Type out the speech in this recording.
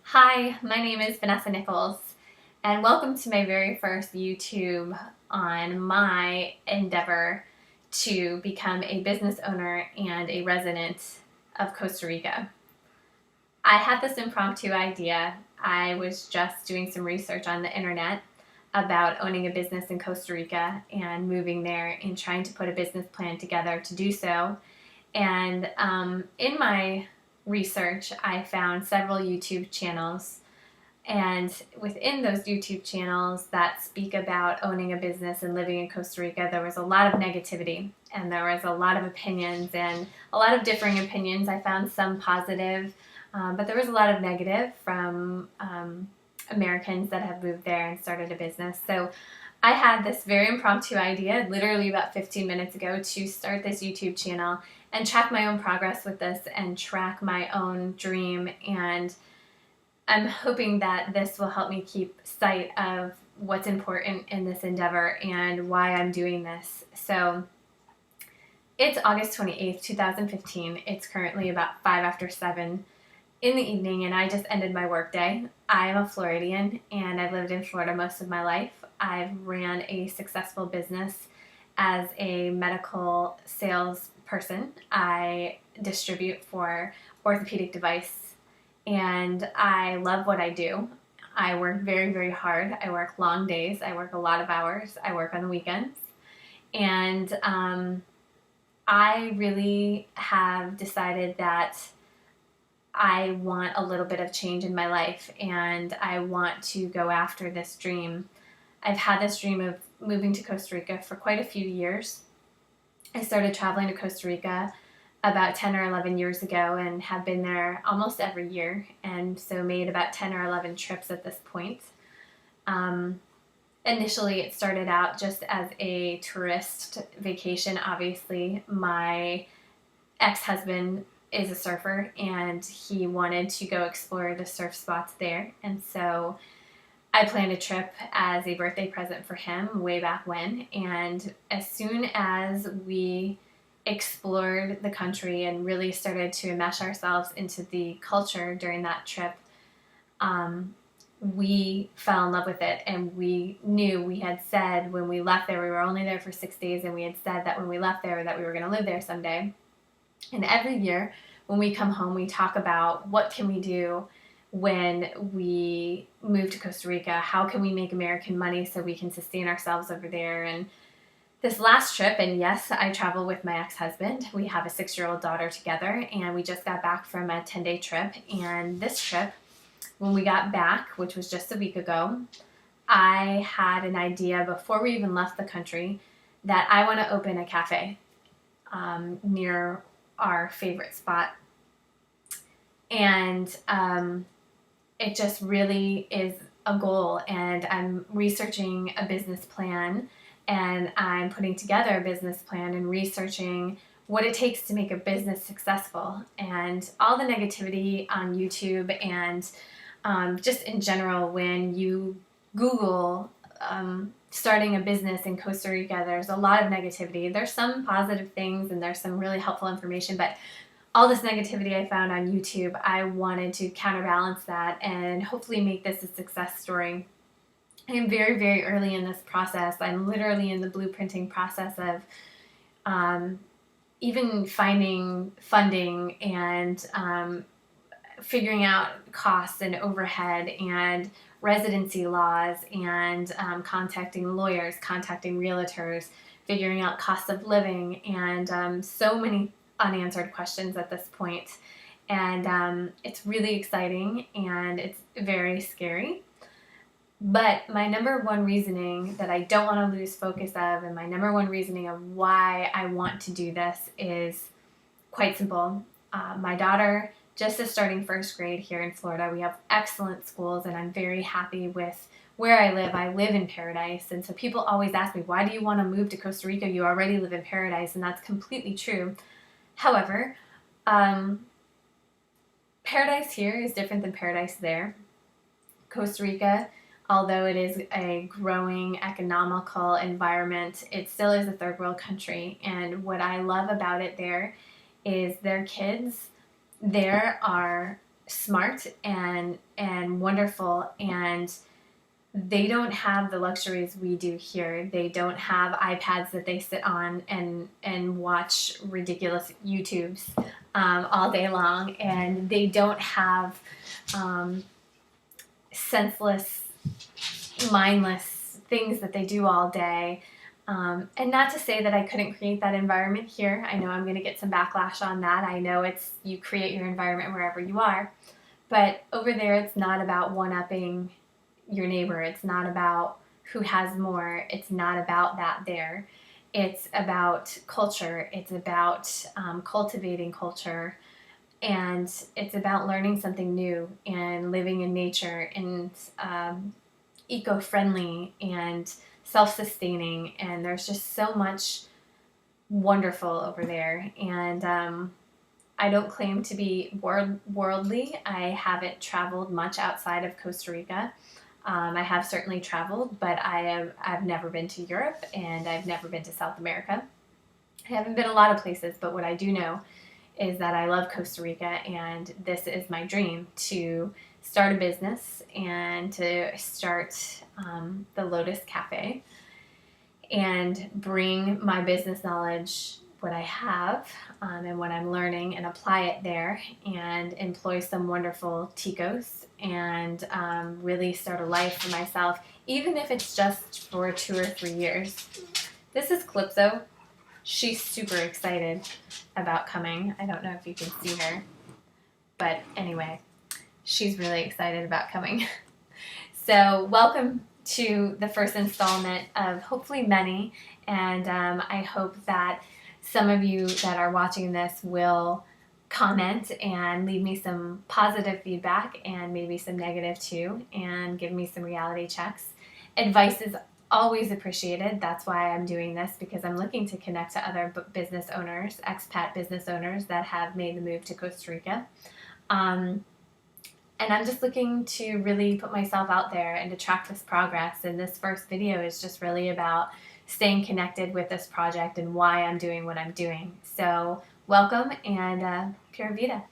Hi, my name is Vanessa Nichols, and welcome to my very first YouTube on my endeavor to become a business owner and a resident of Costa Rica. I had this impromptu idea. I was just doing some research on the internet about owning a business in Costa Rica and moving there and trying to put a business plan together to do so. And in my research, I found several YouTube channels. And within those YouTube channels that speak about owning a business and living in Costa Rica, there was a lot of negativity and there was a lot of opinions and a lot of differing opinions. I found some positive, but there was a lot of negative from Americans that have moved there and started a business. So I had this very impromptu idea, literally about 15 minutes ago, to start this YouTube channel and track my own progress with this and track my own dream. And I'm hoping that this will help me keep sight of what's important in this endeavor and why I'm doing this. So it's August 28th, 2015. It's currently about 5 after 7 in the evening, and I just ended my workday. I am a Floridian, and I've lived in Florida most of my life. I've ran a successful business as a medical salesperson. I distribute for orthopedic device, and I love what I do. I work very, very hard. I work long days. I work a lot of hours. I work on the weekends. And I really have decided that I want a little bit of change in my life and I want to go after this dream. I've had this dream of moving to Costa Rica for quite a few years. I started traveling to Costa Rica about 10 or 11 years ago and have been there almost every year, and so made about 10 or 11 trips at this point. Initially, it started out just as a tourist vacation. Obviously, my ex-husband is a surfer and he wanted to go explore the surf spots there, and so I planned a trip as a birthday present for him way back when. And as soon as we explored the country and really started to enmesh ourselves into the culture during that trip, we fell in love with it. And we knew, we had said when we left there, we were only there for 6 days, and we had said that when we left there that we were going to live there someday. And every year when we come home, we talk about what can we do when we move to Costa Rica. How can we make American money so we can sustain ourselves over there? And this last trip, and yes, I travel with my ex-husband. We have a 6-year-old daughter together, and we just got back from a 10-day trip. And this trip, when we got back, which was just a week ago, I had an idea before we even left the country that I want to open a cafe near our favorite spot. And it just really is a goal, and I'm researching a business plan, and I'm putting together a business plan and researching what it takes to make a business successful. And all the negativity on YouTube and just in general, when you Google starting a business in Costa Rica, there's a lot of negativity. There's some positive things and there's some really helpful information, but all this negativity I found on YouTube, I wanted to counterbalance that and hopefully make this a success story. I am very, very early in this process. I'm literally in the blueprinting process of even finding funding and figuring out costs and overhead and residency laws and contacting lawyers, contacting realtors, figuring out costs of living, and so many unanswered questions at this point. And it's really exciting and it's very scary. But my number one reasoning that I don't want to lose focus of, and my number one reasoning of why I want to do this, is quite simple. My daughter just is starting first grade here in Florida. We have excellent schools, and I'm very happy with where I live. I live in paradise, and so people always ask me, why do you want to move to Costa Rica? You already live in paradise, and that's completely true. However, paradise here is different than paradise there. Costa Rica, although it is a growing economical environment, it still is a third world country. And what I love about it there is their kids there are smart and wonderful, and they don't have the luxuries we do here. They don't have iPads that they sit on and watch ridiculous YouTubes all day long, and they don't have senseless, mindless things that they do all day. And not to say that I couldn't create that environment here. I know I'm going to get some backlash on that. I know it's you create your environment wherever you are. But over there, it's not about one-upping your neighbor. It's not about who has more. It's not about that there. It's about culture. It's about cultivating culture. And it's about learning something new and living in nature and eco-friendly and self-sustaining. And there's just so much wonderful over there. And I don't claim to be worldly. I haven't traveled much outside of Costa Rica. I have certainly traveled, but I've never been to Europe, and I've never been to South America. I haven't been a lot of places, but what I do know is that I love Costa Rica, and this is my dream, to start a business and to start the Lotus Cafe and bring my business knowledge, what I have and what I'm learning, and apply it there and employ some wonderful ticos and really start a life for myself, even if it's just for 2 or 3 years. This is Calypso. She's super excited about coming. I don't know if you can see her, but anyway, she's really excited about coming. So welcome to the first installment of hopefully many, and I hope that some of you that are watching this will comment and leave me some positive feedback and maybe some negative too, and give me some reality checks. Advice is always appreciated. That's why I'm doing this, because I'm looking to connect to other business owners, expat business owners that have made the move to Costa Rica. And I'm just looking to really put myself out there and to track this progress. And this first video is just really about staying connected with this project and why I'm doing what I'm doing. So welcome, and Pura Vida.